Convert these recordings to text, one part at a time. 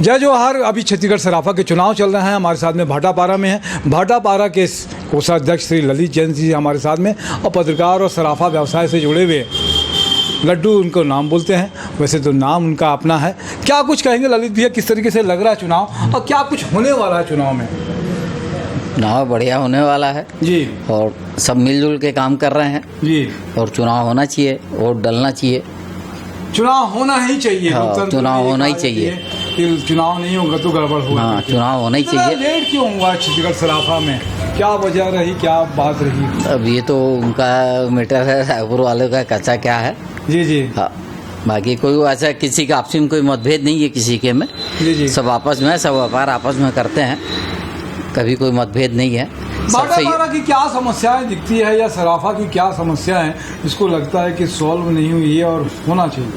जय जोहार। अभी छत्तीसगढ़ सराफा के चुनाव चल रहे हैं। हमारे साथ में भाटापारा में है, भाटापारा के कोषाध्यक्ष श्री ललित जैन जी हमारे साथ में, और पत्रकार और सराफा व्यवसाय से जुड़े हुए लड्डू उनको नाम बोलते हैं। वैसे तो नाम उनका अपना है। क्या कुछ कहेंगे ललित भैया, किस तरीके से लग रहा है चुनाव और क्या कुछ होने वाला है चुनाव में? चुनाव बढ़िया होने वाला है जी, और सब मिलजुल के काम कर रहे हैं जी। और चुनाव होना चाहिए, वोट डलना चाहिए। चुनाव होना ही चाहिए। हाँ, लोकतंत्र चुनाव में होना ही कहा चाहिए कि चुनाव नहीं होगा तो गड़बड़ होगा। हाँ, चुनाव होना ही इतना चाहिए। लेट क्यों हुआ छत्तीसगढ़ सराफा में? क्या वजह रही, क्या बात रही? अब ये तो उनका मैटर है, रायपुर वालों का कच्चा क्या है। जी जी। हाँ, बाकी कोई ऐसा किसी का आपसी में कोई मतभेद नहीं है किसी के में। जी जी। सब आपस में, सब व्यापार आपस में करते हैं, कभी कोई मतभेद नहीं है। भाटापारा की क्या समस्याएं दिखती है या सराफा की क्या समस्या है जिसको लगता है कि सॉल्व नहीं हुई है और होना चाहिए?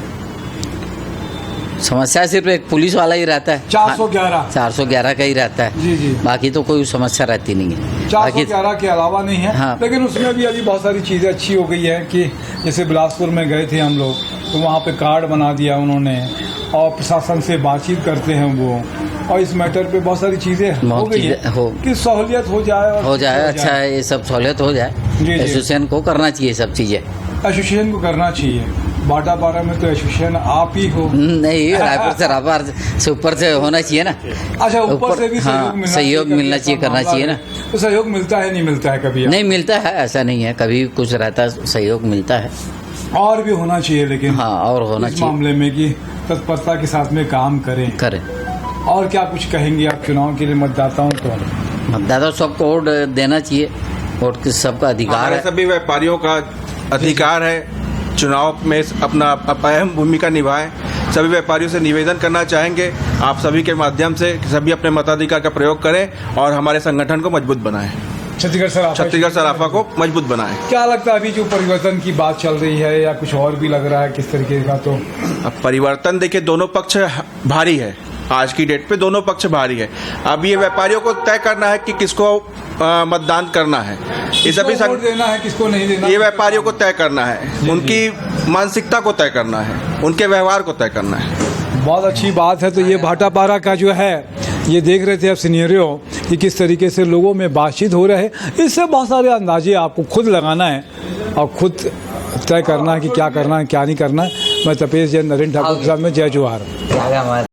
समस्या सिर्फ एक पुलिस वाला ही रहता है, 411 411 का ही रहता है। जी जी। बाकी तो कोई समस्या रहती नहीं है। 411 के अलावा नहीं है। हाँ। लेकिन उसमें भी अभी बहुत सारी चीज़ें अच्छी हो गई है कि जैसे बिलासपुर में गए थे हम लोग, तो वहाँ पे कार्ड बना दिया उन्होंने और प्रशासन से बातचीत करते हैं वो, और इस मैटर पे बहुत सारी चीज़ें हो गई है कि सहूलियत हो जाए और हो जाए। अच्छा है, ये सब सहूलियत हो जाए। जी, जी। एसोसिएशन को करना चाहिए सब चीज़ें। एसोसिएशन को करना चाहिए। भाटापारा में तो एसोसिएशन आप ही हो। नहीं, रायपुर से रायपुर से ऊपर से होना चाहिए ना। अच्छा, ऊपर से भी हाँ, सहयोग मिलना चाहिए, करना चाहिए ना। तो सहयोग मिलता है, नहीं मिलता है कभी? नहीं मिलता है, ऐसा नहीं है, कभी कुछ रहता है, सहयोग मिलता है। और भी होना चाहिए लेकिन। हाँ, और होना इस चाहिए मामले में कि तत्परता के साथ में काम करें। और क्या कुछ कहेंगे आप चुनाव के लिए मतदाताओं को? मतदाता सबको वोट देना चाहिए, वोट की सबका अधिकार है। सभी व्यापारियों का अधिकार है चुनाव में अपना अहम भूमिका निभाएं। सभी व्यापारियों से निवेदन करना चाहेंगे आप सभी के माध्यम से सभी अपने मताधिकार का प्रयोग करें और हमारे संगठन को मजबूत बनाएं, छत्तीसगढ़ सराफा को मजबूत बनाएं। क्या लगता है अभी जो परिवर्तन की बात चल रही है या कुछ और भी लग रहा है किस तरीके का? तो अब परिवर्तन देखिए, दोनों पक्ष भारी है। आज की डेट पे दोनों पक्ष भारी है। अब ये व्यापारियों को तय करना है कि किसको मतदान करना है, ये सभी वोट देना है, किसको नहीं देना, ये व्यापारियों को तय करना है। उनकी मानसिकता को तय करना है, उनके व्यवहार को तय करना है। बहुत अच्छी बात है। तो ये भाटापारा का जो है, ये देख रहे थे आप सीनियरों कि किस तरीके से लोगों में बातचीत हो रहे हैं। इससे बहुत सारे अंदाजे आपको खुद लगाना है और खुद तय करना है कि क्या करना है क्या नहीं करना है। मैं तपेश जैन, नरेंद्र ठाकुर के साथ में जय जोहार।